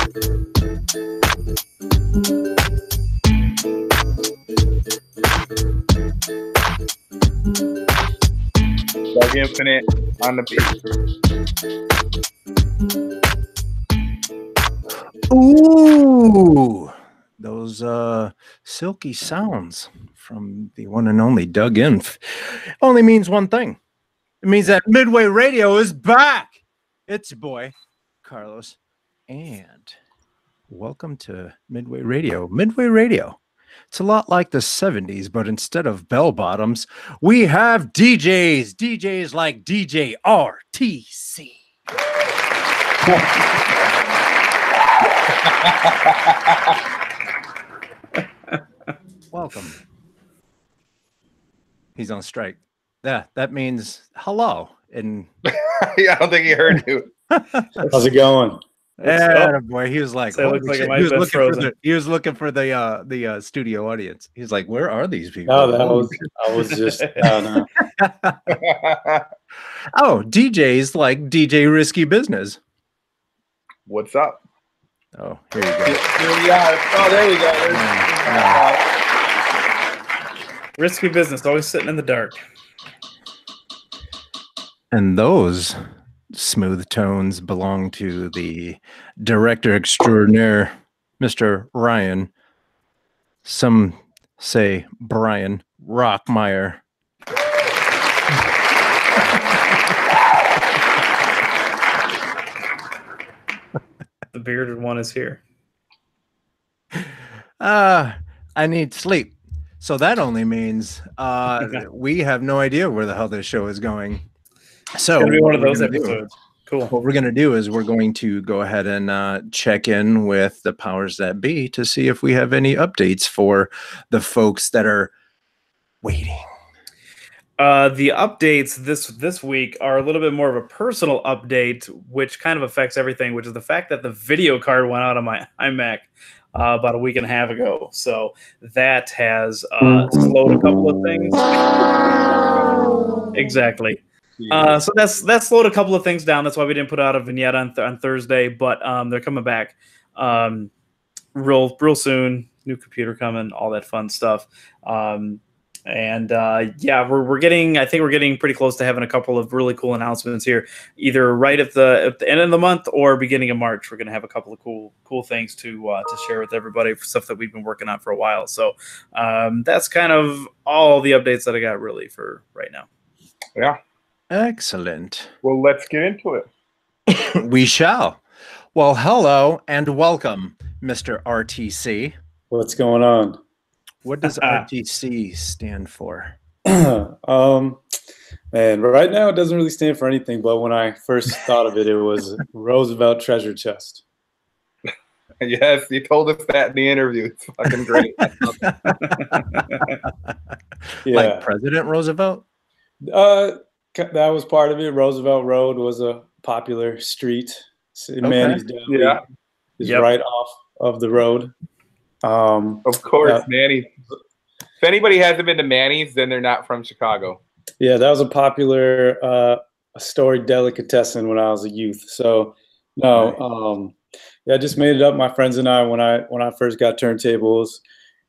Doug Infinite on the beat. Ooh, those silky sounds from the one and only Doug Inf only means one thing. It means that Midway Radio is back. It's your boy, Carlos, and welcome to Midway Radio. Midway Radio. It's a lot like the 70s, but instead of bell bottoms, we have DJs. DJs like DJ RTC. Welcome. He's on strike. Yeah, that means hello. And yeah, I don't think he heard you. How's it going? Yeah, boy. He was like, so he was looking for the studio audience. He's like, where are these people? No, I was just no. Oh, DJs like DJ Risky Business. What's up? Oh, here you go. Here we are. Oh, there we go. Risky Business, always sitting in the dark. And those smooth tones belong to the director extraordinaire, Mr. Ryan. Some say Brian Rockmeyer. The bearded one is here. I need sleep. So that only means we have no idea where the hell this show is going. So it's gonna be one of those episodes. Cool. What we're going to do is we're going to go ahead and check in with the powers that be to see if we have any updates for the folks that are waiting. The updates this week are a little bit more of a personal update, which kind of affects everything, which is the fact that the video card went out on my iMac about a week and a half ago. So that has slowed a couple of things. Exactly. So that's slowed a couple of things down. That's why we didn't put out a vignette on Thursday, but they're coming back real soon. New computer coming, all that fun stuff. Yeah, we're getting. I think we're getting pretty close to having a couple of really cool announcements here, either right at the end of the month or beginning of March. We're going to have a couple of cool things to share with everybody, stuff that we've been working on for a while. So that's kind of all the updates that I got really for right now. Yeah. Excellent. Well, let's get into it. We shall. Well, hello and welcome, Mr. RTC. What's going on? What does RTC stand for? Man, right now it doesn't really stand for anything, but when I first thought of it, it was Roosevelt Treasure Chest. Yes, you told us that in the interview. It's fucking great. Yeah. Like President Roosevelt? That was part of it. Roosevelt Road was a popular street. Manny's Deli is right off of the road. Of course, Manny. If anybody hasn't been to Manny's, then they're not from Chicago. Yeah, that was a popular storied delicatessen when I was a youth. So no, yeah, I just made it up. My friends and I when I first got turntables,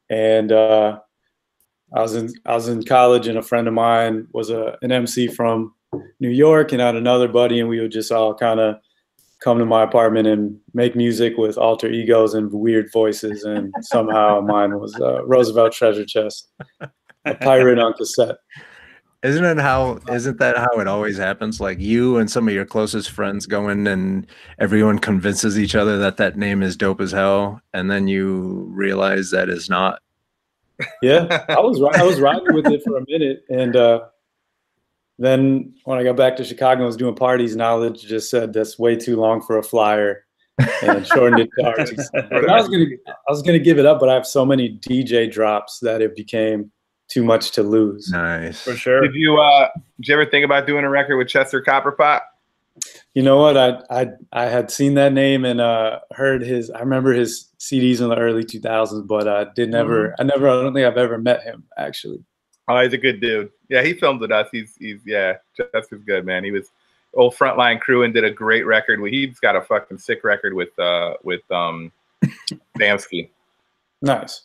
and I was in college, and a friend of mine was an MC from New York, and I had another buddy, and we would just all kind of come to my apartment and make music with alter egos and weird voices, and somehow mine was Roosevelt Treasure Chest, a pirate on cassette. Isn't that how it always happens? Like you and some of your closest friends go in and everyone convinces each other that name is dope as hell, and then you realize that it's not. Yeah, I was riding with it for a minute, and then when I got back to Chicago, I was doing parties. Knowledge just said that's way too long for a flyer, and shortened it to RTC. But I was gonna give it up, but I have so many DJ drops that it became too much to lose. Nice, for sure. Did you ever think about doing a record with Chester Copperpot? You know what? I had seen that name and heard his. I remember his CDs in the early 2000s, but I don't think I've ever met him actually. Oh, he's a good dude. Yeah, he filmed with us. He's Chester's good, man. old Frontline Crew and did a great record. He's got a fucking sick record with Bamsky. Nice.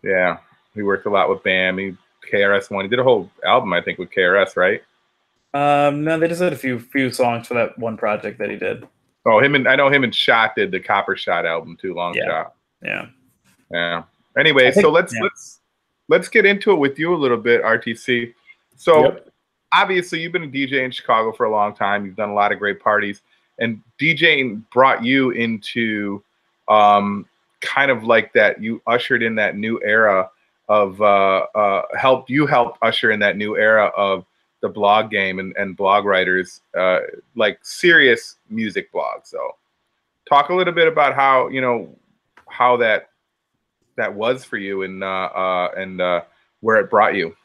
Yeah, he worked a lot with Bam. KRS-One. He did a whole album, I think, with KRS, right? No, they just had a few songs for that one project that he did. Oh, I know him and Shot did the Copper Shot album too. Long Shot. Yeah. Anyway, so let's get into it with you a little bit, RTC. So obviously you've been a DJ in Chicago for a long time. You've done a lot of great parties, and DJing brought you into kind of like that. You ushered in that new era of helped usher in that new era of the blog game and blog writers, like serious music blogs. So talk a little bit about how that was for you and where it brought you.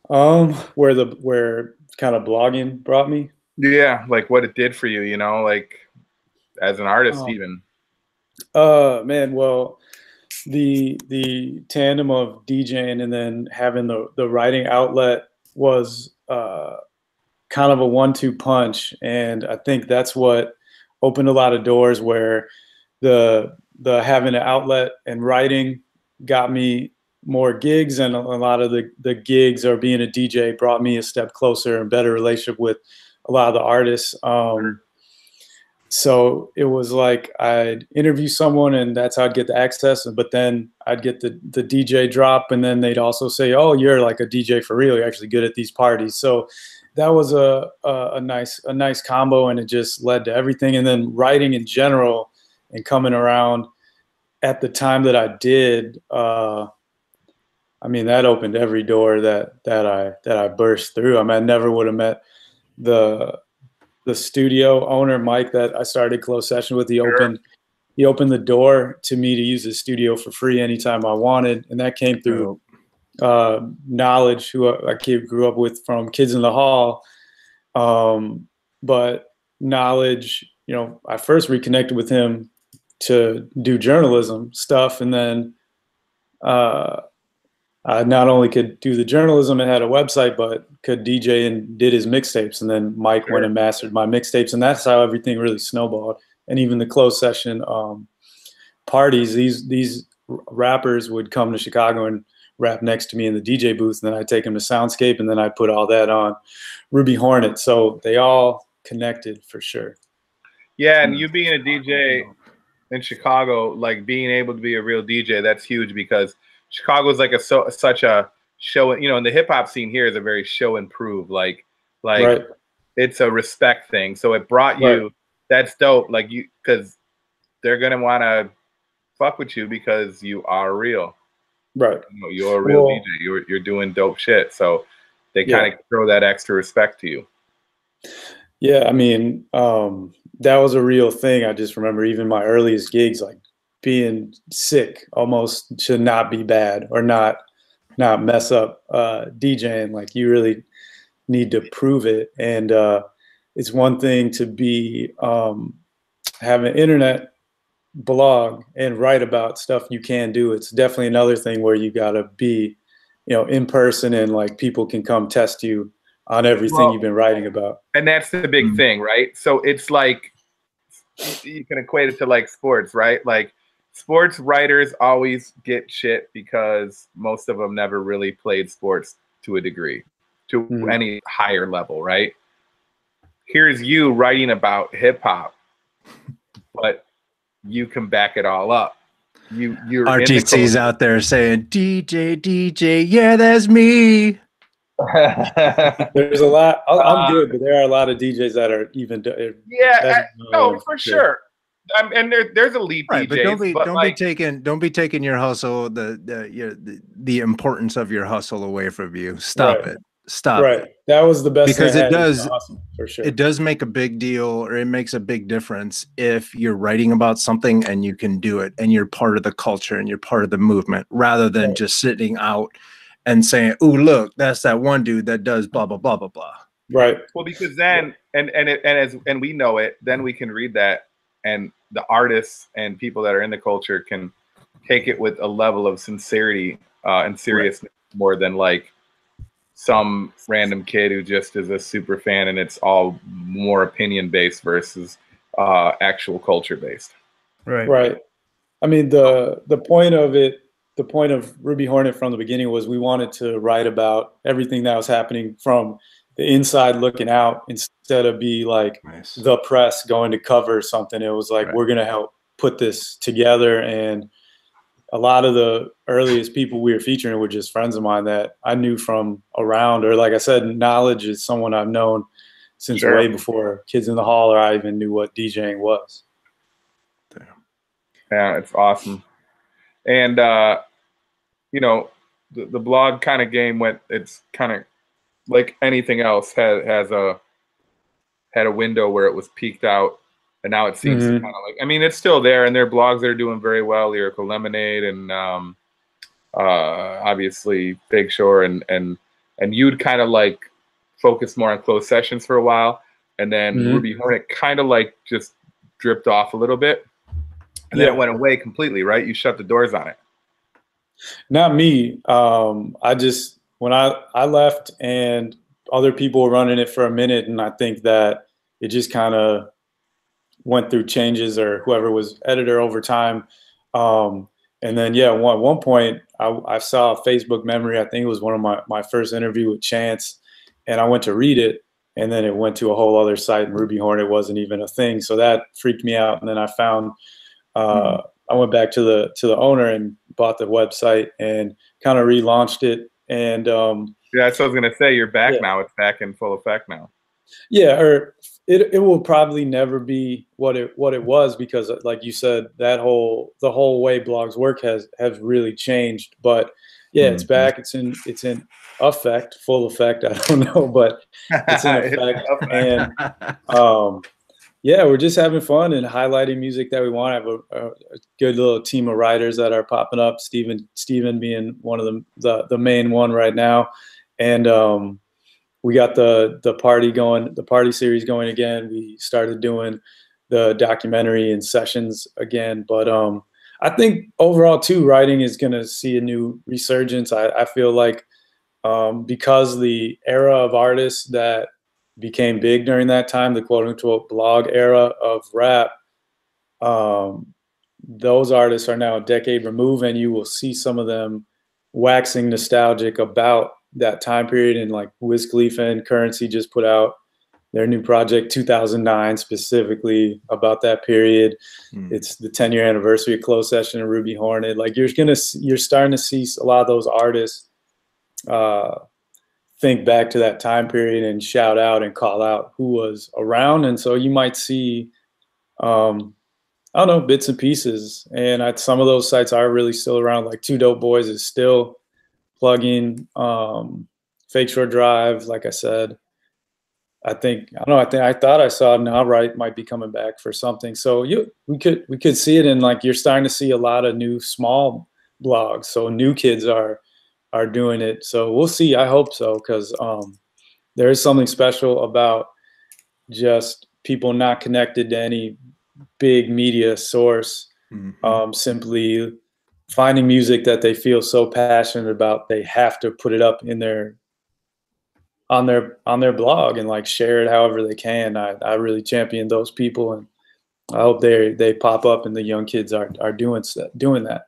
Where kind of blogging brought me. Yeah, like what it did for you, like as an artist even. Man, well, the tandem of DJing and then having the writing outlet was kind of a 1-2 punch, and I think that's what opened a lot of doors, where the having an outlet and writing got me more gigs, and a lot of the gigs or being a DJ brought me a step closer and better relationship with a lot of the artists. So it was like I'd interview someone and that's how I'd get the access, but then I'd get the DJ drop, and then they'd also say, oh, you're like a DJ for real, you're actually good at these parties. So that was a nice combo, and it just led to everything. And then writing in general and coming around at the time that I did, I mean, that opened every door that I burst through. I mean, I never would have met the studio owner, Mike, that I started Closed Session with. He opened the door to me to use his studio for free anytime I wanted, and that came through Knowledge, who I grew up with from Kids in the Hall. But Knowledge, I first reconnected with him to do journalism stuff, and then I not only could do the journalism and had a website, but could DJ and did his mixtapes. And then Mike went and mastered my mixtapes, and that's how everything really snowballed. And even the Closed Session parties, these rappers would come to Chicago and rap next to me in the DJ booth, and then I'd take them to Soundscape, and then I'd put all that on Ruby Hornet. So they all connected for sure. Yeah, and you being a DJ in Chicago, like being able to be a real DJ, that's huge, because Chicago is like such a show, and the hip hop scene here is a very show and prove, like it's a respect thing. So it brought you, that's dope. Like because they're going to want to fuck with you because you are real. Right. You're a real DJ. You're doing dope shit. So they kind of throw that extra respect to you. Yeah. I mean, that was a real thing. I just remember even my earliest gigs, like being sick almost should not be bad or not mess up DJing. Like you really need to prove it. And it's one thing to be have an internet blog and write about stuff you can do. It's definitely another thing where you gotta be, in person, and like people can come test you on everything you've been writing about. And that's the big thing, right? So it's like you can equate it to like sports, right? Like sports writers always get shit because most of them never really played sports to a degree, to any higher level, right? Here's you writing about hip hop, but you can back it all up. You're RTC's out there saying, DJ, yeah, that's me. There's a lot. I'm good, but there are a lot of DJs that are even. No, for sure. And there's elite DJs, but don't be taking your hustle, the importance of your hustle away from you. Stop it. Stop. Right. That was the best, because it does. Awesome, for sure. It does make a big deal, or it makes a big difference if you're writing about something and you can do it, and you're part of the culture and you're part of the movement, rather than just sitting out and saying, "Oh, look, that's that one dude that does blah blah blah blah blah." Right. Well, because then and we know it, then we can read that, and the artists and people that are in the culture can take it with a level of sincerity and seriousness more than like some random kid who just is a super fan, and it's all more opinion based versus actual culture based. Right. I mean, the point of it, the point of Ruby Hornet from the beginning was we wanted to write about everything that was happening from the inside looking out, instead of be like the press going to cover something. It was like, we're going to help put this together. And a lot of the earliest people we were featuring were just friends of mine that I knew from around, or like I said, Knowledge is someone I've known since way before Kids in the Hall, or I even knew what DJing was. Yeah, it's awesome. And, you know, the blog kind of game it's kind of like anything else, had a window where it was peaked out, and now it seems to kind of like, I mean, it's still there, and there are blogs that are doing very well, Lyrical Lemonade and obviously Big Shore, and you'd kind of like focus more on closed sessions for a while, and then Ruby Hornet kind of like just dripped off a little bit, and then it went away completely, right? You shut the doors on it. Not me. When I left and other people were running it for a minute, and I think that it just kind of went through changes, or whoever was editor over time. And then, at one point I saw a Facebook memory. I think it was one of my first interview with Chance, and I went to read it, and then it went to a whole other site, and Ruby Hornet wasn't even a thing. So that freaked me out. And then I found, I went back to the owner and bought the website and kind of relaunched it. And that's what I was gonna say. You're back now. It's back in full effect now. Yeah, or it will probably never be what it was, because like you said, the whole way blogs work has really changed. But it's back. It's in effect, full effect. I don't know, but it's in effect. And we're just having fun and highlighting music that we want. I have a good little team of writers that are popping up. Steven being one of the main one right now, and we got the party series going again. We started doing the documentary and sessions again. But I think overall too, writing is going to see a new resurgence. I feel like because the era of artists that became big during that time, the quote unquote blog era of rap, those artists are now a decade removed, and you will see some of them waxing nostalgic about that time period. And like Wiz Khalifa and Currency just put out their new project 2009 specifically about that period. It's the 10-year anniversary of Closed Session and Ruby Hornet. Like you're starting to see a lot of those artists think back to that time period and shout out and call out who was around. And so you might see, I don't know, bits and pieces. And some of those sites are really still around. Like Two Dope Boys is still plugging, Fake Shore Drive, like I said. I thought I saw Now Right might be coming back for something. So we could see it, and like you're starting to see a lot of new small blogs. So new kids are doing it. So we'll see. I hope so, because there is something special about just people not connected to any big media source, simply finding music that they feel so passionate about, they have to put it up in on their blog and like share it however they can. I really champion those people, and I hope they pop up and the young kids are doing that.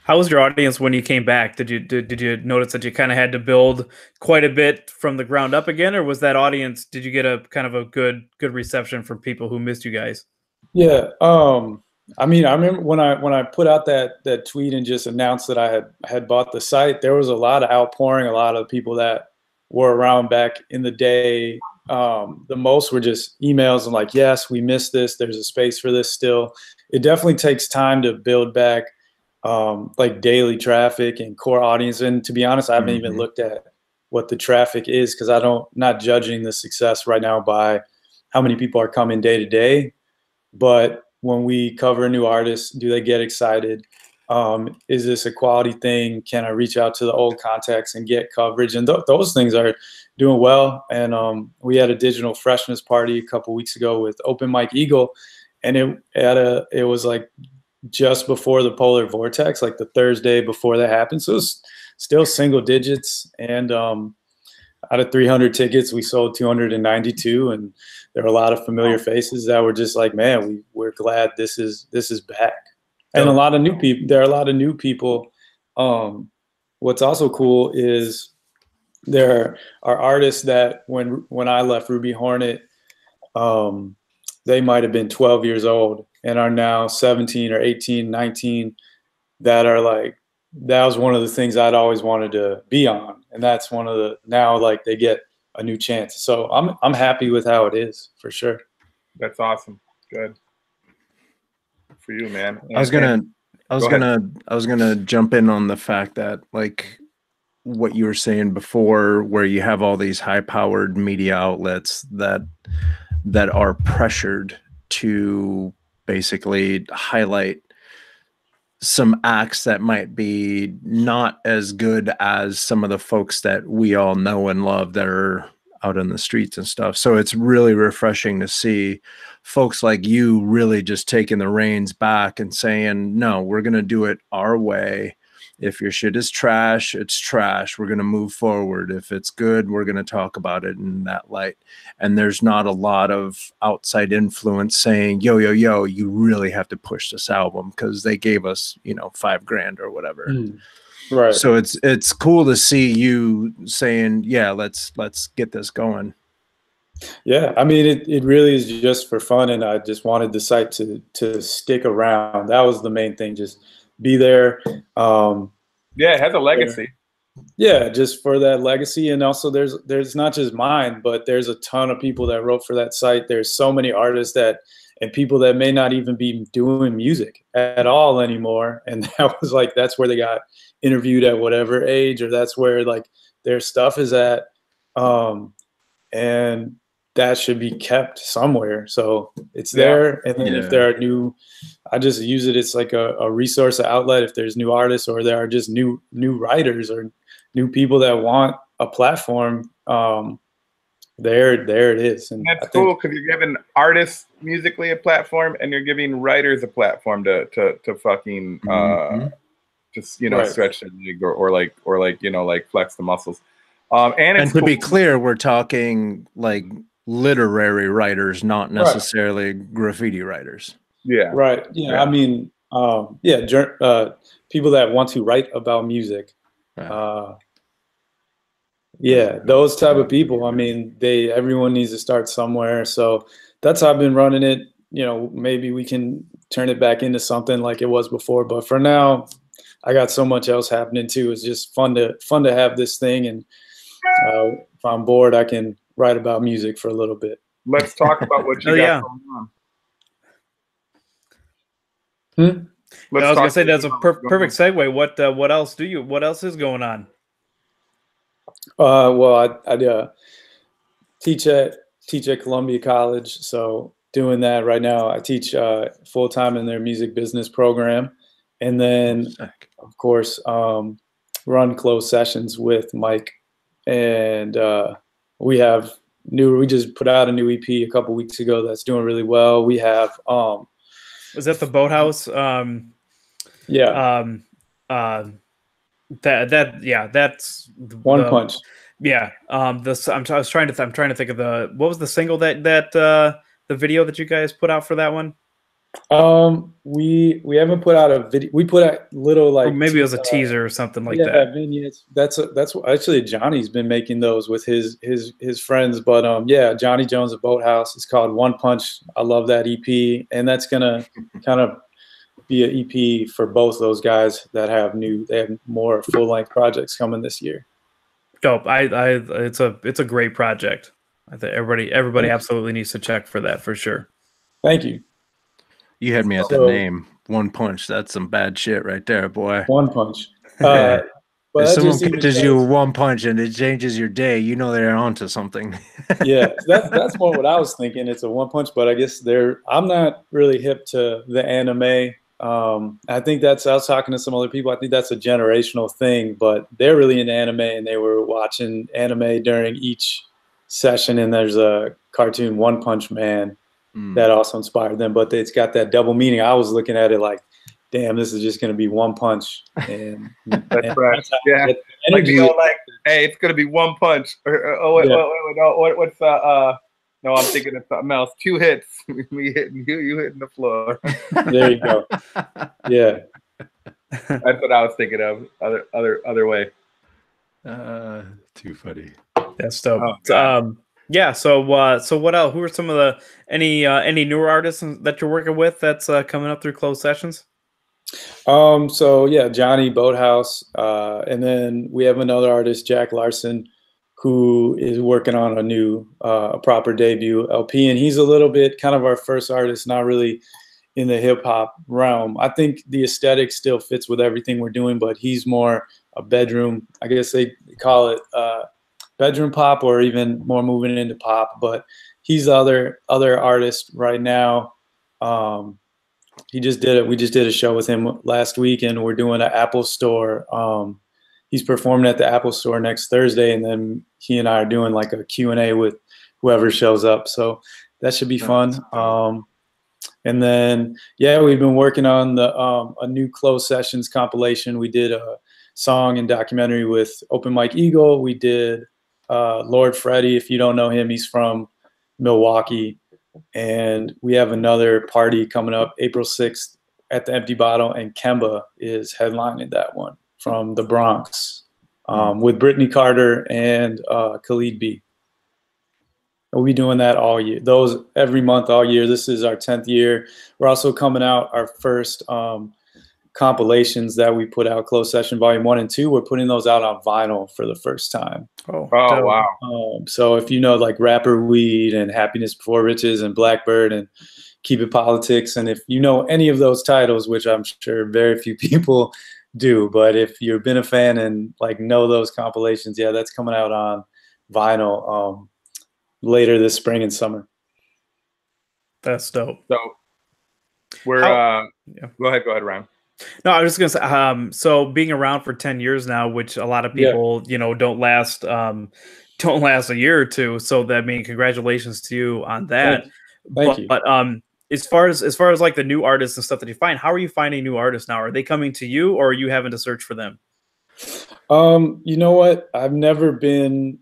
How was your audience when you came back? Did you notice that you kind of had to build quite a bit from the ground up again, or was that audience, did you get a kind of a good reception from people who missed you guys? Yeah. I mean, I remember when I put out that tweet and just announced that I had bought the site, there was a lot of outpouring. A lot of people that were around back in the day, the most were just emails and like, yes, we missed this. There's a space for this still. It definitely takes time to build back like daily traffic and core audience. And to be honest, I haven't even looked at what the traffic is, because not judging the success right now by how many people are coming day to day. But when we cover a new artist, do they get excited? Is this a quality thing? Can I reach out to the old contacts and get coverage? And those things are doing well. And we had a digital freshness party a couple weeks ago with Open Mike Eagle, and it was like just before the polar vortex, like the Thursday before that happened. So it was still single digits, and out of 300 tickets, we sold 292, and there were a lot of familiar faces that were just like, man, we're glad this is back. And a lot of new people. There are a lot of new people. What's also cool is there are artists that when I left Ruby Hornet, they might have been 12 years old and are now 17 or 18, 19, that are like, that was one of the things I'd always wanted to be on. And that's one of the, now like they get a new chance. So I'm happy with how it is, for sure. That's awesome. Good for you, man. I was gonna jump in on the fact that, like, what you were saying before, where you have all these high-powered media outlets that are pressured to basically highlight some acts that might be not as good as some of the folks that we all know and love that are out in the streets and stuff. So it's really refreshing to see folks like you really just taking the reins back and saying, no, we're going to do it our way. If your shit is trash, it's trash. We're going to move forward. If it's good, we're going to talk about it in that light. And there's not a lot of outside influence saying, yo, you really have to push this album because they gave us, $5,000 or whatever. Right. So it's cool to see you saying, yeah, let's get this going. Yeah, I mean, it really is just for fun, and I just wanted the site to stick around. That was the main thing, just be there. Yeah, it has a legacy. Yeah, just for that legacy. And also there's not just mine, but there's a ton of people that wrote for that site. There's so many artists and people that may not even be doing music at all anymore. And that's where they got interviewed at whatever age, or that's where like their stuff is at. And that should be kept somewhere. So it's there. And then if there are I just use it. It's like a resource, an outlet. If there's new artists, or there are just new writers or new people that want a platform, there it is. And that's cool, because you're giving artists musically a platform, and you're giving writers a platform to fucking just right. stretch their leg or like flex the muscles. And to be clear, we're talking like literary writers, not necessarily graffiti writers. Yeah. Right. Yeah. I mean, people that want to write about music. Yeah, those type of people. I mean, everyone needs to start somewhere. So that's how I've been running it. Maybe we can turn it back into something like it was before. But for now, I got so much else happening too. It's just fun to have this thing. And if I'm bored, I can write about music for a little bit. Let's talk about what you got going on. I was gonna say that's a perfect segue. What else is going on? Well, I teach at Columbia College, so doing that right now. I teach full time in their music business program, and then of course run closed sessions with Mike, and we just put out a new EP a couple weeks ago that's doing really well. We have was that the Boathouse? That's One Punch. Yeah. I'm trying to think of what was the single that the video that you guys put out for that one? We haven't put out a video. We put out little or maybe it was a teaser or something like that. Vignettes. That's actually Johnny's been making those with his friends. But Johnny Jones at Boathouse. It's called One Punch. I love that EP, and that's gonna kind of be an EP for both those guys that have more full-length projects coming this year. Dope. It's a great project. I think everybody absolutely needs to check for that for sure. Thank you. You had me at the name. One Punch. That's some bad shit right there, boy. One Punch. But if someone catches you with one punch and it changes your day, they're onto something. Yeah, that's more what I was thinking. It's a one punch, but I guess I'm not really hip to the anime. I think I was talking to some other people. I think that's a generational thing, but they're really into anime, and they were watching anime during each session. And there's a cartoon, One Punch Man, that also inspired them, but it's got that double meaning. I was looking at it like, damn, this is just going to be one punch. And that's right. Yeah. Like, Hey, it's gonna be one punch. No, what's no, I'm thinking of something else. 2 hits. Me hitting you, you hitting the floor. There you go. Yeah. That's what I was thinking of. Other way. Too funny. That's dope. Oh, yeah. So what else? Who are some of the any newer artists that you're working with that's coming up through closed sessions? So yeah, Johnny Boathouse, and then we have another artist, Jack Larson, who is working on a new proper debut LP, and he's a little bit kind of our first artist, not really in the hip hop realm. I think the aesthetic still fits with everything we're doing, but he's more a bedroom, I guess they call it bedroom pop, or even more moving into pop. But he's the other artist right now. He just did it. We just did a show with him last week, and we're doing an Apple Store. He's performing at the Apple Store next Thursday, and then he and I are doing like a Q&A with whoever shows up. So that should be fun. And then, yeah, we've been working on the a new closed sessions compilation. We did a song and documentary with Open Mike Eagle. We did Lord Freddie. If you don't know him, he's from Milwaukee. And we have another party coming up April 6th at the Empty Bottle, and Kemba is headlining that one from the Bronx with Brittany Carter and Khalid B. We'll be doing that all year. Those every month, all year. This is our 10th year. We're also coming out our first compilations that we put out, Closed Session Volume 1 and 2. We're putting those out on vinyl for the first time. Oh wow. So if you know like Rapper Weed and Happiness Before Riches and Blackbird and Keep It Politics, and if you know any of those titles, which I'm sure very few people do, but if you've been a fan and like know those compilations, yeah, that's coming out on vinyl later this spring and summer. That's dope. So we're yeah. Go ahead, Ryan. No, I was just gonna say, so being around for 10 years now, which a lot of people, don't last a year or two. So that, I mean, congratulations to you on that. Thank you. But as far as like the new artists and stuff that you find, how are you finding new artists now? Are they coming to you, or are you having to search for them? You know what? I've never been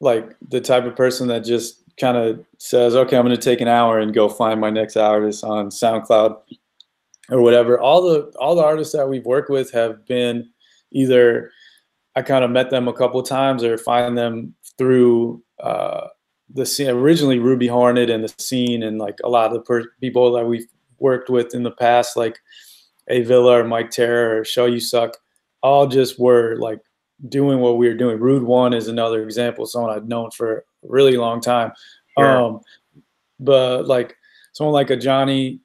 like the type of person that just kind of says, okay, I'm going to take an hour and go find my next artist on SoundCloud or whatever. All the artists that we've worked with have been either I kind of met them a couple of times or find them through the scene. Originally Ruby Hornet and the scene, and like a lot of the people that we've worked with in the past, like A Villa or Mike Terror or Show You Suck, all just were like doing what we were doing. Rude One is another example, someone I'd known for a really long time. Sure. But like someone like a Johnny,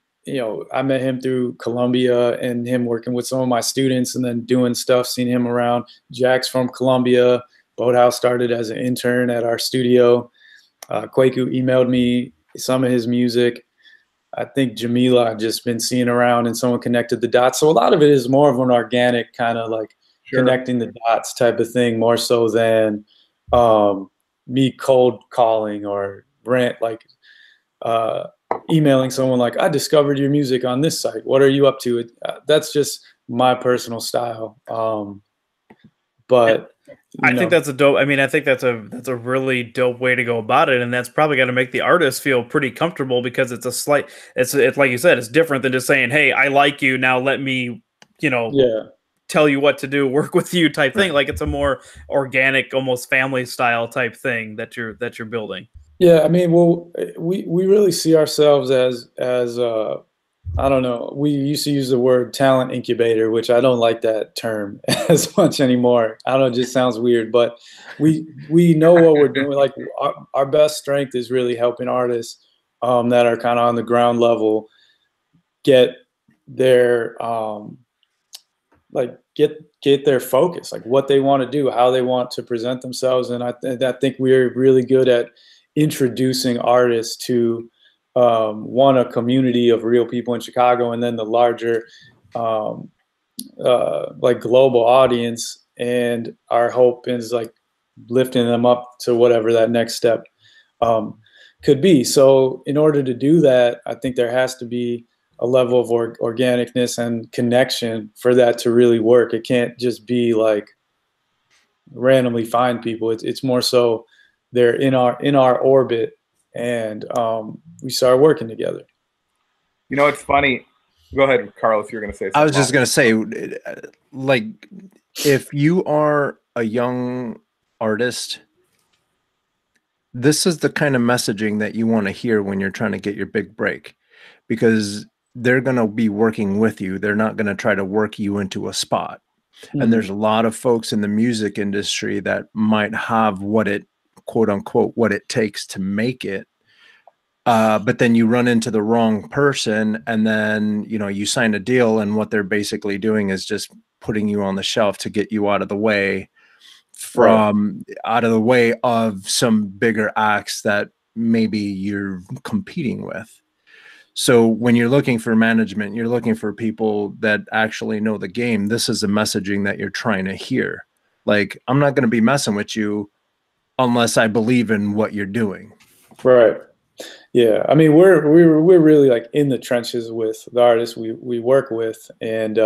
I met him through Columbia and him working with some of my students and then doing stuff, seeing him around. Jack's from Columbia. Boathouse started as an intern at our studio. Kwaku emailed me some of his music. I think Jamila I've just been seeing around, and someone connected the dots. So a lot of it is more of an organic kind of like connecting the dots type of thing, more so than me cold calling or emailing someone like, I discovered your music on this site. What are you up to? That's just my personal style. But I think that's a dope. I mean, I think that's a really dope way to go about it, and that's probably going to make the artist feel pretty comfortable, because it's it's like you said, it's different than just saying, hey, I like you, now let me, tell you what to do, work with you type thing. Like, it's a more organic, almost family style type thing that you're building. Yeah, I mean, well, we really see ourselves as I don't know. We used to use the word talent incubator, which I don't like that term as much anymore. I don't know, it just sounds weird, but we know what we're doing. Like our best strength is really helping artists that are kind of on the ground level get their get their focus, like what they want to do, how they want to present themselves. And I think we're really good at introducing artists to a community of real people in Chicago, and then the larger like global audience. And our hope is like lifting them up to whatever that next step could be. So in order to do that, I think there has to be a level of organicness and connection for that to really work. It can't just be like randomly find people. It's more so they're in our orbit, and we start working together. You know, it's funny. Go ahead, Carlos. You're going to say something. I was just going to say, like, if you are a young artist, this is the kind of messaging that you want to hear when you're trying to get your big break, because they're going to be working with you. They're not going to try to work you into a spot. Mm-hmm. And there's a lot of folks in the music industry that might have what it, quote unquote, what it takes to make it. But then you run into the wrong person, and then, you know, you sign a deal, and what they're basically doing is just putting you on the shelf to get you out of the way out of the way of some bigger acts that maybe you're competing with. So when you're looking for management, you're looking for people that actually know the game. This is the messaging that you're trying to hear. Like, I'm not going to be messing with you unless I believe in what you're doing. Right. Yeah. I mean, we're really like in the trenches with the artists we work with. And,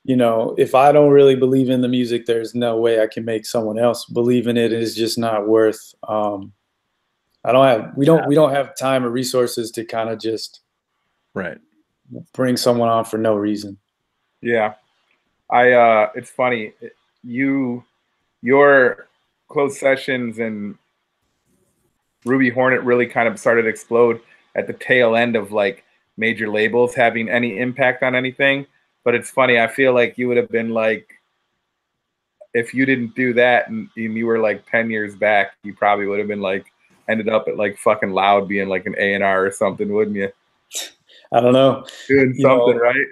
you know, if I don't really believe in the music, there's no way I can make someone else believe in it. It's just not worth, we don't have time or resources to kind of just bring someone on for no reason. Yeah. It's funny. Your closed sessions and Ruby Hornet really kind of started to explode at the tail end of like major labels having any impact on anything. But it's funny, I feel like you would have been like, if you didn't do that and you were like 10 years back, you probably would have been like, ended up at like fucking Loud being like an A&R or something, wouldn't you? I don't know. Doing something, right?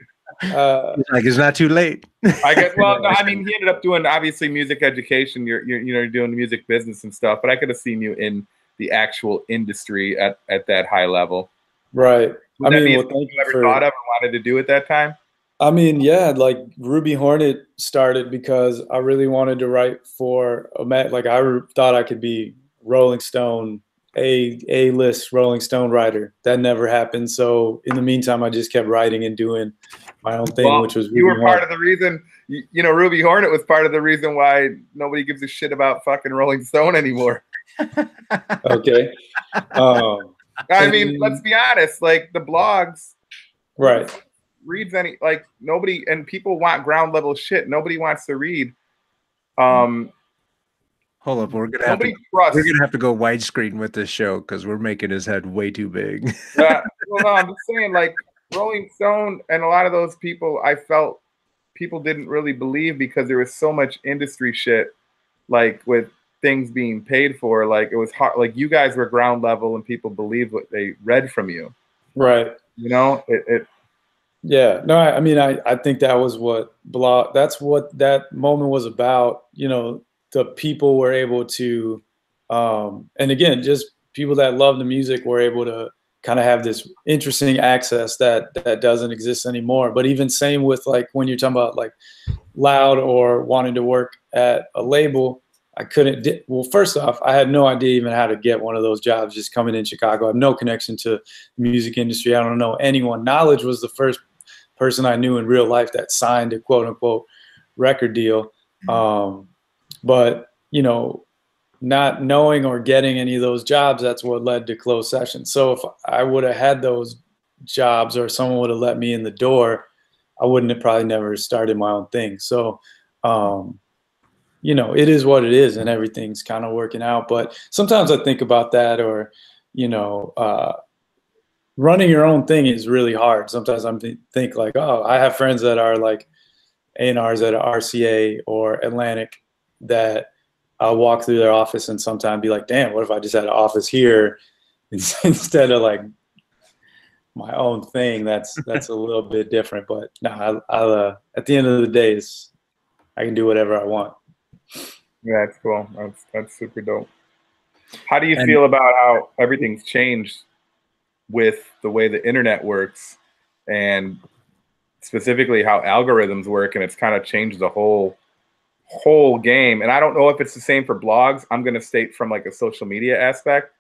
Like, it's not too late. I guess, well, no, I mean, he ended up doing obviously music education. You're doing the music business and stuff, but I could have seen you in the actual industry at that high level. Right. I mean, you ever thought of or wanted to do at that time? I mean, yeah, like Ruby Hornet started because I really wanted to write for like I thought I could be Rolling Stone, A-list Rolling Stone writer. That never happened. So in the meantime, I just kept writing and doing my own thing, which was Ruby you were part of the reason. You know, Ruby Hornet was part of the reason why nobody gives a shit about fucking Rolling Stone anymore. Okay. I mean, let's be honest. Like the blogs, right? Reads any, like nobody, and people want ground level shit. Nobody wants to read. Hold up, we're gonna have to go widescreen with this show because we're making his head way too big. Well, no, I'm just saying, like Rolling Stone and a lot of those people, I felt people didn't really believe because there was so much industry shit, like with things being paid for. Like it was hard. Like you guys were ground level, and people believed what they read from you. Right. You know it. Yeah, no, I mean, I think that was that's what that moment was about. You know, the people were able to, and again, just people that love the music were able to kind of have this interesting access that doesn't exist anymore. But even same with like when you're talking about like Loud or wanting to work at a label, I couldn't. Well, first off, I had no idea even how to get one of those jobs just coming in Chicago. I have no connection to the music industry. I don't know anyone. Knowledge was the first person I knew in real life that signed a quote unquote record deal. But, you know, not knowing or getting any of those jobs, that's what led to closed sessions. So if I would have had those jobs or someone would have let me in the door, I wouldn't have probably never started my own thing. So, you know, it is what it is and everything's kind of working out. But sometimes I think about that, or, you know, running your own thing is really hard. Sometimes I'm think like, oh, I have friends that are like A&Rs at RCA or Atlantic that I'll walk through their office and sometimes be like, damn, what if I just had an office here instead of like my own thing? That's a little bit different. But no, I'll at the end of the day, I can do whatever I want. Yeah, that's cool. That's super dope. How do you feel about how everything's changed with the way the internet works, and specifically how algorithms work, and it's kind of changed the whole game? And I don't know if it's the same for blogs. I'm going to state from like a social media aspect.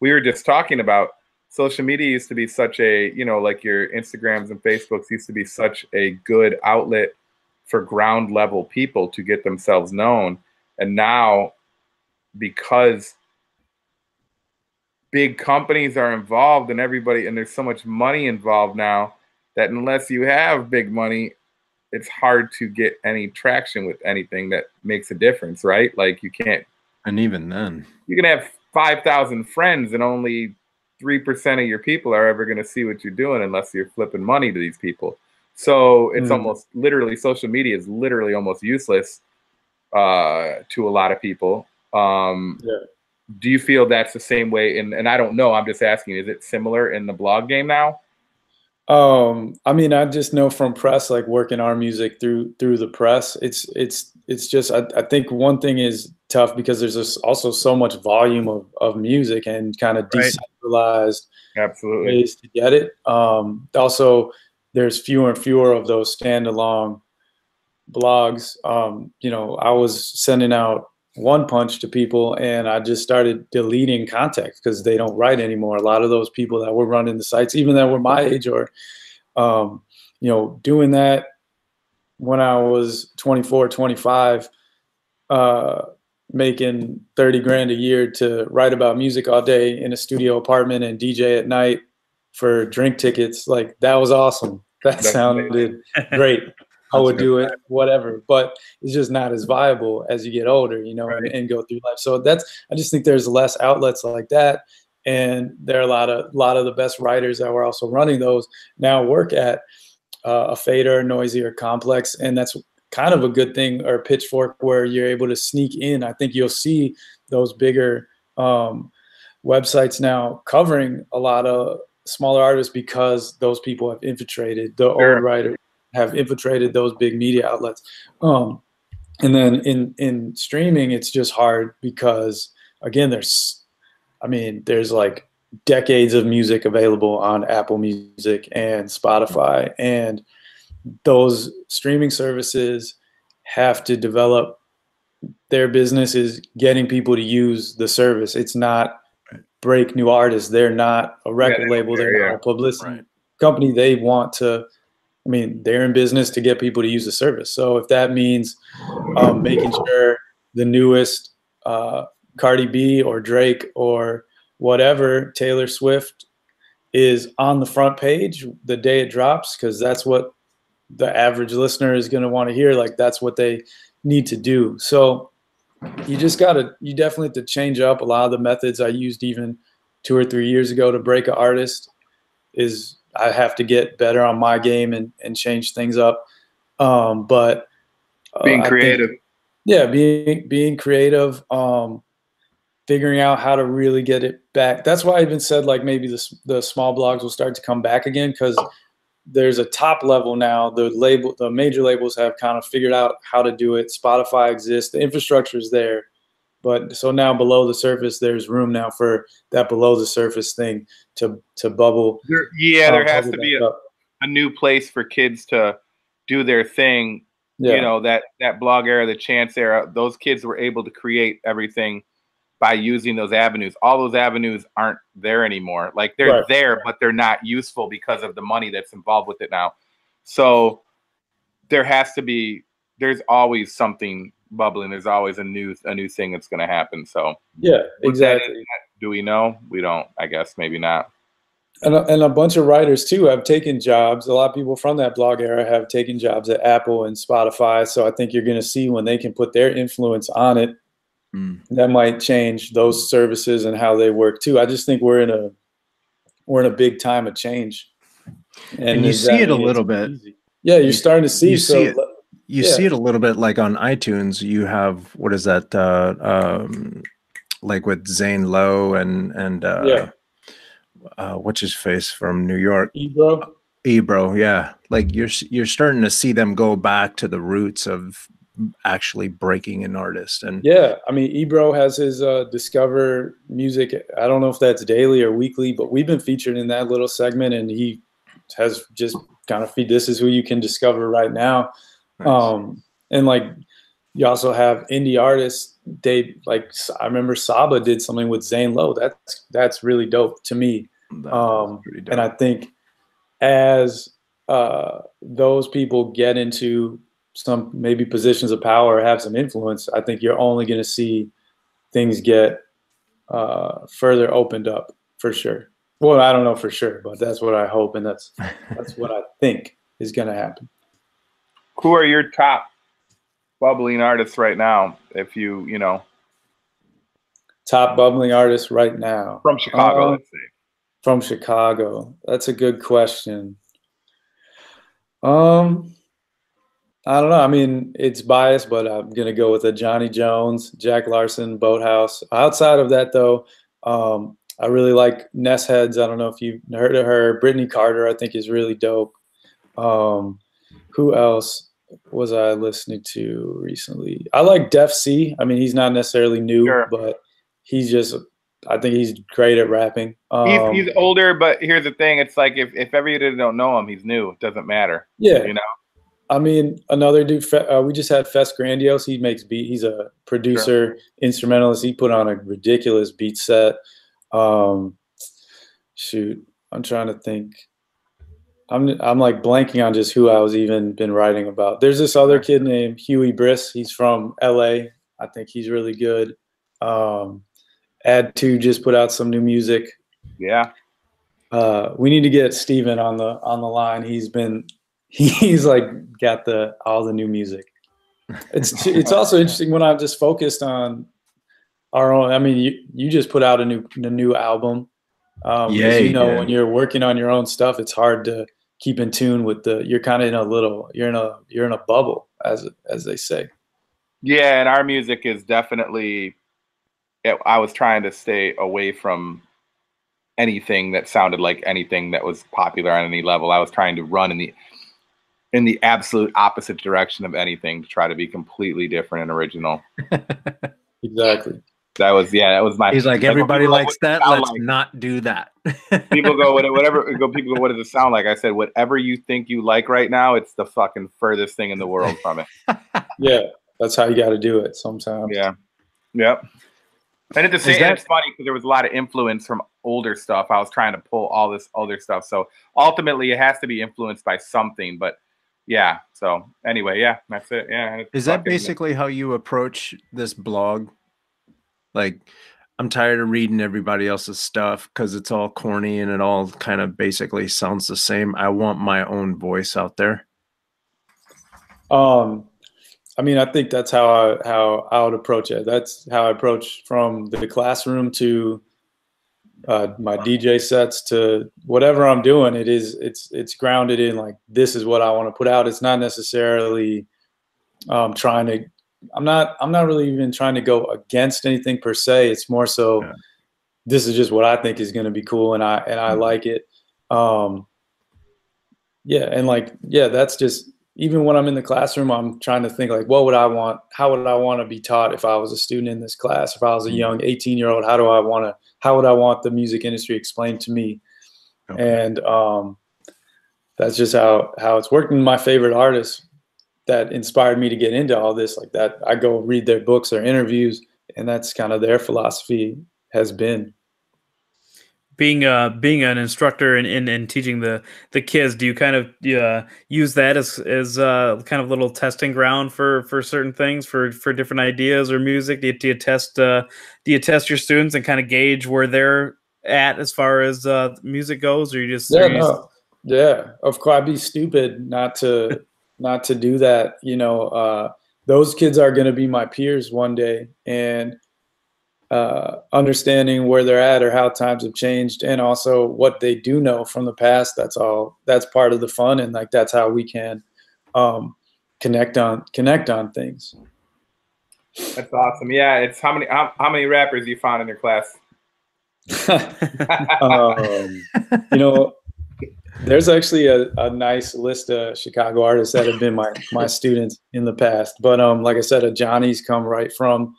We were just talking about social media used to be such a, you know, like your Instagrams and Facebooks used to be such a good outlet for ground level people to get themselves known. And now, because big companies are involved and everybody, and there's so much money involved now, that unless you have big money, it's hard to get any traction with anything that makes a difference, right? Like you can't. And even then, you can have 5,000 friends and only 3% of your people are ever going to see what you're doing unless you're flipping money to these people. So it's almost literally, social media is literally almost useless to a lot of people. Do you feel that's the same way? And I don't know, I'm just asking, is it similar in the blog game now? I mean, I just know from press, like working our music through the press, it's just, I think one thing is tough because there's just also so much volume of music and kind of decentralized ways to get it. Also, there's fewer and fewer of those standalone blogs. You know, I was sending out one punch to people and I just started deleting contact because they don't write anymore. A lot of those people that were running the sites, even that were my age or, you know, doing that when I was 24, 25, making 30 grand a year to write about music all day in a studio apartment and DJ at night for drink tickets. Like that was awesome. That sounded great. I would do it, whatever, but it's just not as viable as you get older, you know, and go through life. So I just think there's less outlets like that. And there are a lot of the best writers that were also running those now work at a Fader, Noisy, or Complex. And that's kind of a good thing, or Pitchfork, where you're able to sneak in. I think you'll see those bigger websites now covering a lot of smaller artists because those people have infiltrated the old writers. Have infiltrated those big media outlets. And then in streaming, it's just hard because, again, there's like decades of music available on Apple Music and Spotify, and those streaming services have to develop their business is getting people to use the service. It's not break new artists. They're not a record label. They're not a publicity company. They want to, I mean, they're in business to get people to use the service. So if that means making sure the newest Cardi B or Drake or whatever, Taylor Swift, is on the front page the day it drops, because that's what the average listener is going to want to hear. Like that's what they need to do. So you definitely have to change up a lot of the methods I used even 2 or 3 years ago to break an artist. Is I have to get better on my game and change things up. But being creative. Being creative, figuring out how to really get it back. That's why I even said like maybe the small blogs will start to come back again, because there's a top level now. The major labels have kind of figured out how to do it. Spotify exists. The infrastructure is there. But so now below the surface, there's room now for that below the surface thing to bubble. There has to be a new place for kids to do their thing. You know, that blog era, the Chance era, those kids were able to create everything by using those avenues. All those avenues aren't there anymore. Like they're there, but they're not useful because of the money that's involved with it now. So there's always something bubbling. There's always a new thing that's going to happen. So exactly. Do we know? We don't. I guess maybe not. And a bunch of writers too have taken jobs. A lot of people from that blog era have taken jobs at Apple and Spotify. So I think you're going to see when they can put their influence on it, that might change those services and how they work too. I just think we're in a big time of change. And you see it a little bit. Yeah, you're starting to see. You see it a little bit, like on iTunes. You have, what is that? Like with Zane Lowe and what's his face from New York? Ebro, yeah. Like you're starting to see them go back to the roots of actually breaking an artist. And I mean, Ebro has his Discover Music. I don't know if that's daily or weekly, but we've been featured in that little segment, and he has just kind of this is who you can discover right now. Nice. And like you also have indie artists. They like, I remember Saba did something with Zane Lowe. That's really dope to me. And I think as those people get into some maybe positions of power or have some influence, I think you're only going to see things get further opened up for sure. Well, I don't know for sure, but that's what I hope, and that's what I think is going to happen. Who are your top bubbling artists right now? If you know, top bubbling artists right now from Chicago, let's say. From Chicago, that's a good question. I don't know. I mean, it's biased, but I'm going to go with a Johnny Jones, Jack Larson, Boathouse. Outside of that, though, I really like Ness Heads. I don't know if you've heard of her. Brittany Carter, I think, is really dope. Who else was I listening to recently? I like Def C. I mean, he's not necessarily new, sure, but he's just, I think he's great at rapping. He's older, but here's the thing. It's like if everybody don't know him, he's new. It doesn't matter. Yeah. You know? I mean, another dude, we just had Fest Grandiose. He makes beat. He's a producer, sure, instrumentalist. He put on a ridiculous beat set. Shoot, I'm trying to think. I'm like blanking on just who I was even been writing about. There's this other kid named Huey Briss. He's from LA. I think he's really good. Add2 just put out some new music. Yeah. We need to get Steven on the line. He's like got all the new music. It's also interesting when I'm just focused on our own. I mean, you just put out a new album. When you're working on your own stuff, it's hard to keep in tune with you're kind of you're in a bubble, as they say. Yeah, and our music is definitely, I was trying to stay away from anything that sounded like anything that was popular on any level. I was trying to run in the absolute opposite direction of anything to try to be completely different and original. Exactly. That was my. He's like, everybody likes that. Let's not do that. People go, whatever. People go, what does it sound like? I said, whatever you think you like right now, it's the fucking furthest thing in the world from it. Yeah, that's how you got to do it sometimes. Yeah, yep. And at the same, it's funny because there was a lot of influence from older stuff. I was trying to pull all this older stuff, so ultimately it has to be influenced by something. But yeah, so anyway, yeah, that's it. Yeah. Is that basically how you approach this blog? Like, I'm tired of reading everybody else's stuff because it's all corny and it all kind of basically sounds the same. I want my own voice out there. I mean, I think that's how I would approach it. That's how I approach from the classroom to my DJ sets to whatever I'm doing. It's grounded in like, this is what I want to put out. It's not necessarily I'm not really even trying to go against anything per se. It's more so, this is just what I think is going to be cool, and I like it. That's just, even when I'm in the classroom, I'm trying to think like, what would I want? How would I want to be taught if I was a student in this class? If I was a young 18-year-old, how would I want the music industry explained to me? Okay. And that's just how it's working. My favorite artists that inspired me to get into all this, like that, I go read their books, their interviews, and that's kind of their philosophy has been. Being an instructor and teaching the kids, do you kind of use that as kind of little testing ground for certain things, for different ideas or music? Do you test your students and kind of gauge where they're at as far as music goes, or you just of course, I'd be stupid not to do that. You know, those kids are going to be my peers one day, and understanding where they're at or how times have changed, and also what they do know from the past. That's part of the fun, and like that's how we can connect on things. That's awesome. Yeah, it's how many rappers you found in your class? You know, there's actually a nice list of Chicago artists that have been my students in the past. But like I said, a Johnny's come right from,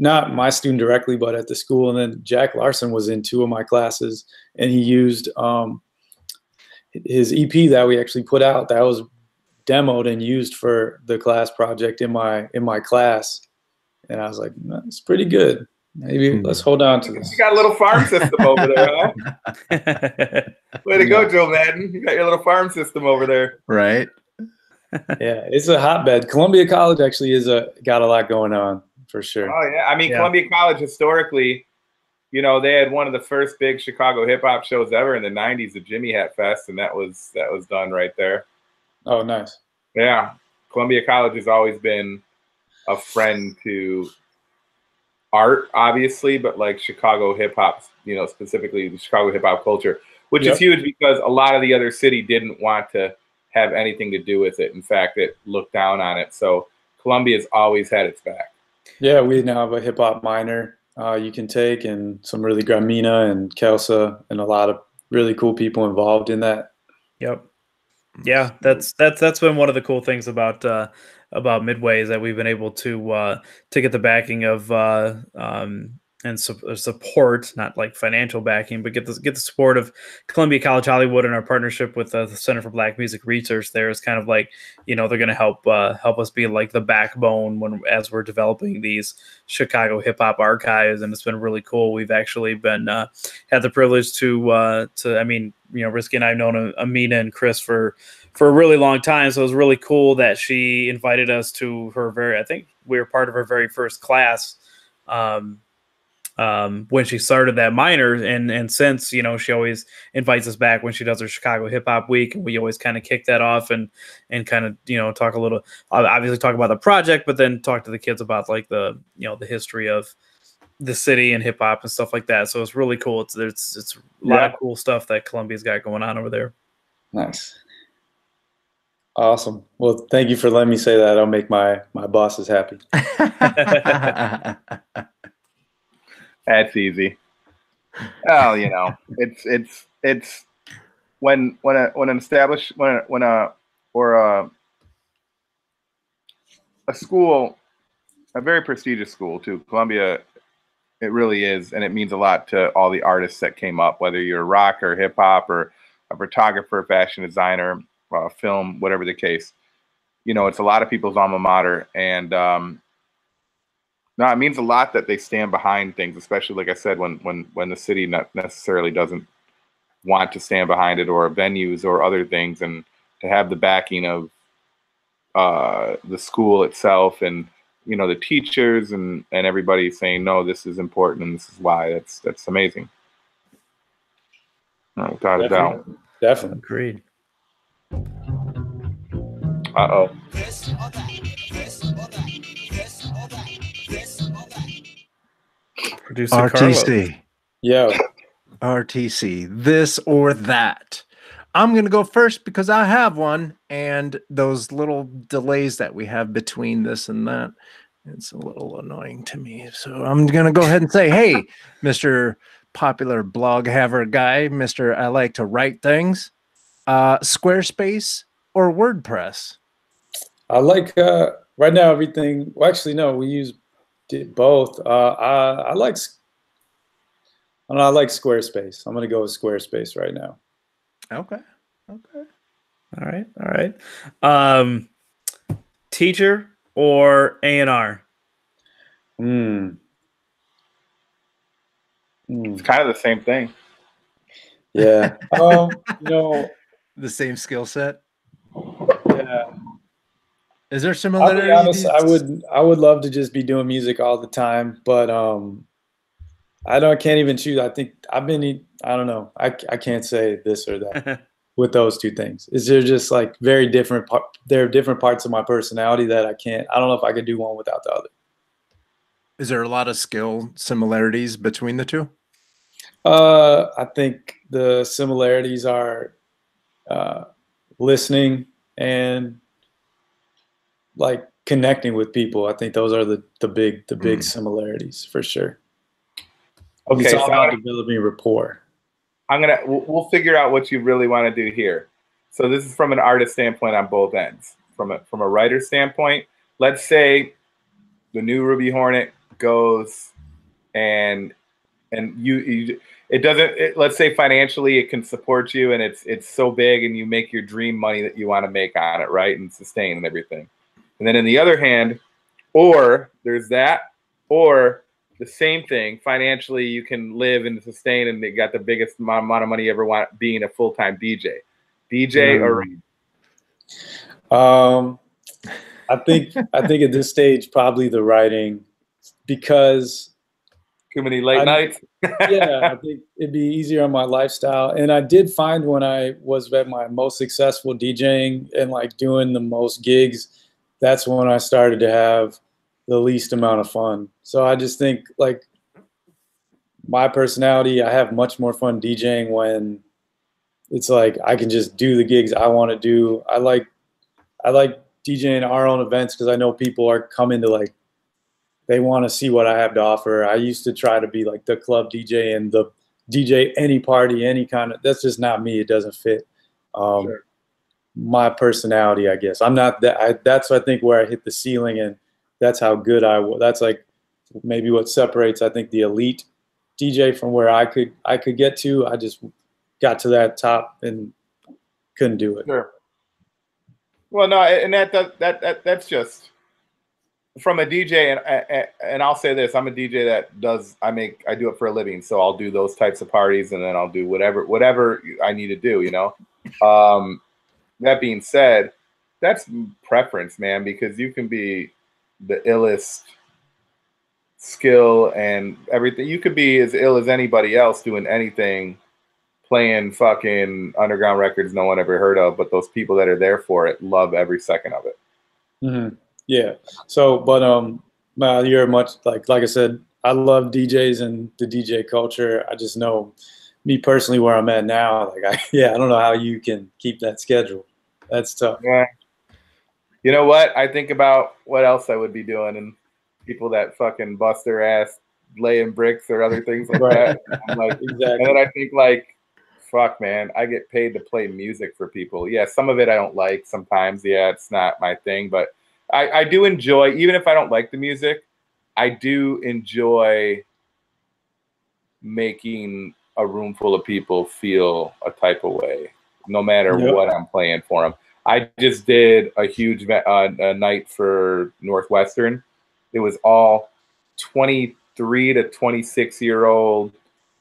not my student directly, but at the school. And then Jack Larson was in 2 of my classes, and he used his EP that we actually put out, that was demoed and used for the class project in my class. And I was like, it's pretty good. Maybe let's hold on to this. You got a little farm system over there, huh? Way to go, Joe Madden. You got your little farm system over there. Right. Yeah, it's a hotbed. Columbia College actually got a lot going on for sure. Oh yeah, I mean Columbia College historically, you know, they had one of the first big Chicago hip hop shows ever in the '90s, the Jimmy Hat Fest, and that was done right there. Oh, nice. Yeah, Columbia College has always been a friend to art, obviously, but like Chicago hip hop, you know, specifically the Chicago hip hop culture, which is huge because a lot of the other city didn't want to have anything to do with it. In fact, it looked down on it. So Columbia's always had its back. Yeah, we now have a hip hop minor you can take, and some really Gramina and Kelsa, and a lot of really cool people involved in that. Yep. Yeah, that's been one of the cool things about Midway is that we've been able to get the backing of support, not like financial backing, but get the support of Columbia College Hollywood, and our partnership with the Center for Black Music Research. There is kind of like, you know, they're going to help us be like the backbone as we're developing these Chicago hip hop archives, and it's been really cool. We've actually been had the privilege to I mean, you know, Risky and I've known Amina and Chris for a really long time, so it was really cool that she invited us to her I think we were part of her very first class. When she started that minor, and since, you know, she always invites us back when she does her Chicago Hip Hop Week, and we always kind of kick that off and kind of, you know, talk a little, obviously talk about the project, but then talk to the kids about like the, you know, the history of the city and hip hop and stuff like that. So it's really cool. It's a lot of cool stuff that Columbia's got going on over there. Nice. Awesome. Well, thank you for letting me say that. I'll make my bosses happy. That's easy. Well, you know, it's when a school, a very prestigious school too, Columbia, it really is, and it means a lot to all the artists that came up, whether you're rock or hip hop or a photographer, fashion designer, film, whatever the case. You know, it's a lot of people's alma mater, and no, it means a lot that they stand behind things, especially, like I said, when the city not necessarily doesn't want to stand behind it, or venues or other things, and to have the backing of the school itself, and, you know, the teachers and everybody saying, no, this is important and this is why. That's amazing. No, without a doubt. Definitely. Agreed. Uh-oh. Producer RTC. Carlos. Yeah. RTC, this or that. I'm going to go first because I have one, and those little delays that we have between this and that, it's a little annoying to me. So I'm going to go ahead and say, hey, Mr. Popular blog haver guy, Mr. I like to write things, Squarespace or WordPress? I like right now everything. Well, actually, no, we use both. I like Squarespace. I'm going to go with Squarespace right now. Okay. All right. Teacher or A&R? It's kind of the same thing. Yeah. You know, the same skill set. Yeah. Is there similarities? I'll be honest, I would love to just be doing music all the time, but I can't even choose. I think I don't know. I can't say this or that with those two things. They're just like very different. There are different parts of my personality that I don't know if I could do one without the other. Is there a lot of skill similarities between the two? I think the similarities are listening and like connecting with people. I think those are the big similarities for sure. Okay, it's all about developing rapport. We'll figure out what you really want to do here. So this is from an artist standpoint on both ends. From a writer standpoint, let's say the new Ruby Hornet goes and let's say financially it can support you, and it's so big, and you make your dream money that you want to make on it, right, and sustain and everything. And then on the other hand, or there's that, or the same thing. Financially, you can live and sustain, and they got the biggest amount of money you ever want being a full-time DJ. DJ or I think at this stage probably the writing, because too many late nights. Yeah, I think it'd be easier on my lifestyle. And I did find when I was at my most successful DJing and like doing the most gigs, that's when I started to have the least amount of fun. So I just think like my personality, I have much more fun DJing when it's like I can just do the gigs I want to do. I like DJing our own events because I know people are coming to like, they want to see what I have to offer. I used to try to be like the club DJ and the DJ any party, any kind of, that's just not me. It doesn't fit Sure. my personality, I guess. I'm not that, that's, I think, where I hit the ceiling, and that's how good I was. That's like maybe what separates, I think, the elite DJ from where I could get to. I just got to that top and couldn't do it. Sure. Well, no, and that's just from a DJ, and I'll say this: I'm a DJ that I do it for a living, so I'll do those types of parties, and then I'll do whatever I need to do. You know. That being said, that's preference, man, because you can be the illest skill and everything. You could be as ill as anybody else doing anything, playing fucking underground records no one ever heard of, but those people that are there for it love every second of it. Mm-hmm. Yeah. So, but you're much like I said, I love DJs and the DJ culture. I just know me personally where I'm at now. Like, I don't know how you can keep that schedule. That's tough. Yeah. You know what? I think about what else I would be doing, and people that fucking bust their ass laying bricks or other things like that. I'm like, Exactly. And then I think like, fuck, man, I get paid to play music for people. Yeah, some of it I don't like sometimes. Yeah, it's not my thing, but I do enjoy, even if I don't like the music, I do enjoy making a room full of people feel a type of way, no matter what I'm playing for them. I just did a huge a night for Northwestern. It was all 23 to 26-year-old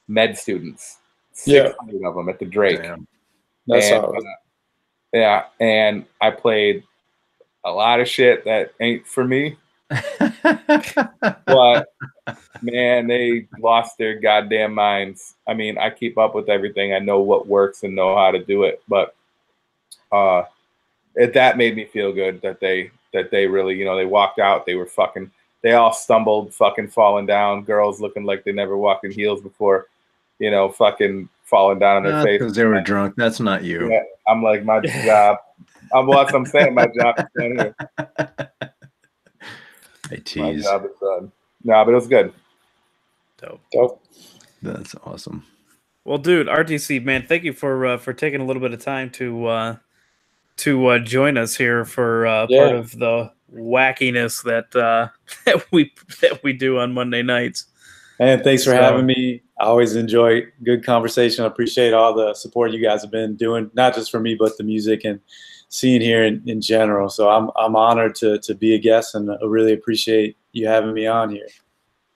med students. 600 of them at the Drake. Damn. That's awesome. Yeah, and I played a lot of shit that ain't for me. But man, they lost their goddamn minds. I mean, I keep up with everything. I know what works and know how to do it. But that made me feel good that they really, you know, they walked out. They all stumbled, fucking falling down. Girls looking like they never walked in heels before, you know, fucking falling down on their face because they were drunk. That's not you. Yeah, I'm like, my job. What I'm saying, my job is done here. I tease. My job is done. No, but it was good. Dope. That's awesome. Well, dude, RTC, man, thank you for taking a little bit of time to join us here for part of the wackiness that we do on Monday nights. And thanks for having me. I always enjoy good conversation. I appreciate all the support you guys have been doing, not just for me, but the music and scene here in general. So I'm honored to be a guest, and I really appreciate you having me on here.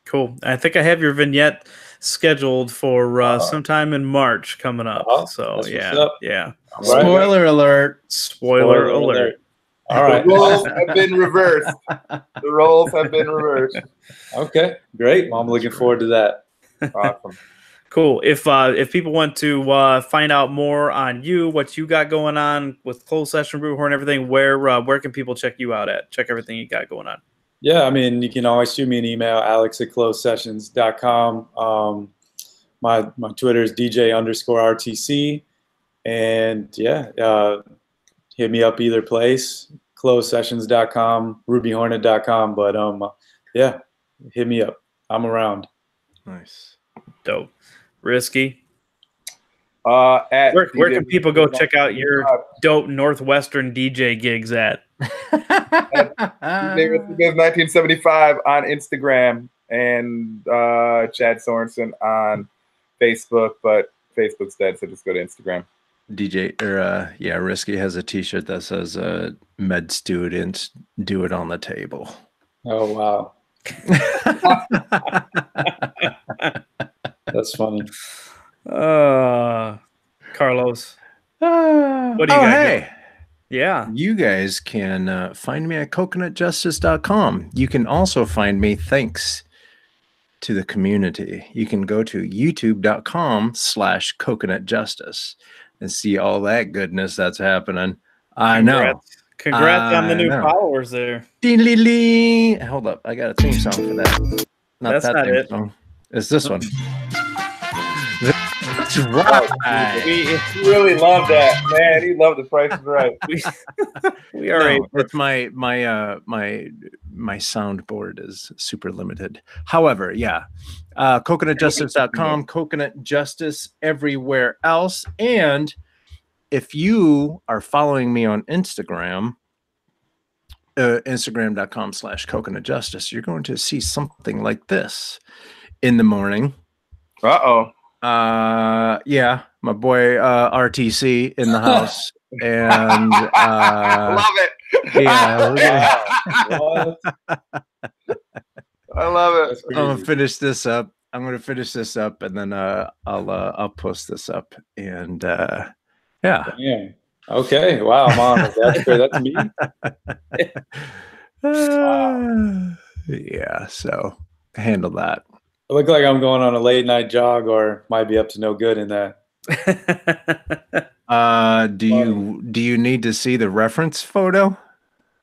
Cool. I think I have your vignette scheduled for sometime in March coming up. So yeah. Spoiler alert. Spoiler alert. All right. The roles have been reversed. The roles have been reversed. Okay, great. Well, I'm looking forward to that. Awesome. Cool. If people want to find out more on you, what you got going on with Closed Session, Brewhorn, and everything, where can people check you out at? Check everything you got going on. Yeah, I mean, you can always shoot me an email, alex@closedsessions.com. My Twitter is DJ_RTC. And hit me up either place, closedsessions.com, rubyhornet.com. But hit me up. I'm around. Nice. Dope. Risky. Where can people go check out your dope Northwestern DJ gigs at? DJ Risky 1975 on Instagram, and Chad Sorensen on Facebook, but Facebook's dead, so just go to Instagram. Risky has a t-shirt that says med students do it on the table. Oh wow. That's funny. Carlos, what do you got? Hey. Going? Yeah. You guys can find me at coconutjustice.com. You can also find me thanks to the community. You can go to youtube.com/coconutjustice and see all that goodness that's happening. I know. Congrats on the new followers there. Hold up. I got a theme song for that. That's not theme it. song. It's this one. That's right. We really love that, man. He loved The Price is Right. We are it's my soundboard is super limited. However, yeah. Coconutjustice.com, Coconut Justice everywhere else. And if you are following me on Instagram, Instagram.com/coconutjustice, you're going to see something like this in the morning. Yeah, my boy RTC in the house. And I love it. Yeah. I love it. I'm gonna finish this up. And then I'll post this up. And yeah. Okay. Wow, Mom. That's great. That's me. Wow. Yeah, so handle that. I look like I'm going on a late night jog or might be up to no good in that. Do you need to see the reference photo?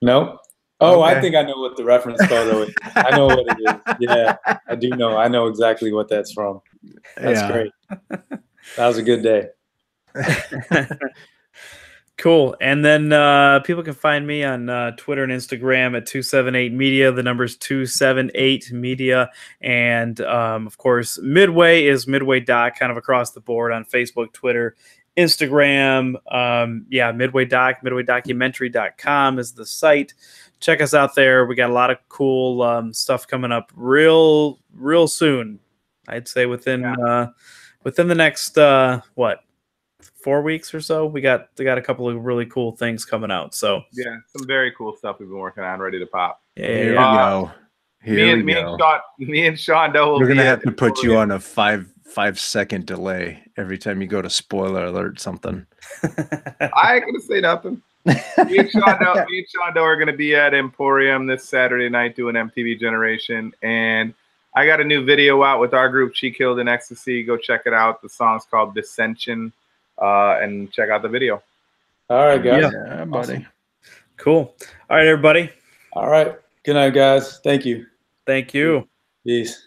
No. Oh, Okay. I think I know what the reference photo is. I know what it is. Yeah, I do know. I know exactly what that's from. That's great. That was a good day. Cool. And then people can find me on Twitter and Instagram at 278media. The number's 278media. And of course, Midway is Midway Doc, kind of across the board on Facebook, Twitter, Instagram. Midway Doc, midwaydocumentary.com is the site. Check us out there. We got a lot of cool stuff coming up real soon. I'd say within the next 4 weeks or so, we got a couple of really cool things coming out. So yeah, some very cool stuff we've been working on, ready to pop. Here we go. Me and Sean Doe. We're gonna have to put you on a 5-second delay every time you go to spoiler alert something. I ain't gonna say nothing. Me and Sean Doe are gonna be at Emporium this Saturday night doing MTV Generation, and I got a new video out with our group, She Killed in Ecstasy. Go check it out. The song's called Dissension. And check out the video. All right, guys. Yeah, buddy. Awesome. Cool. All right, everybody. All right. Good night, guys. Thank you. Thank you. Peace.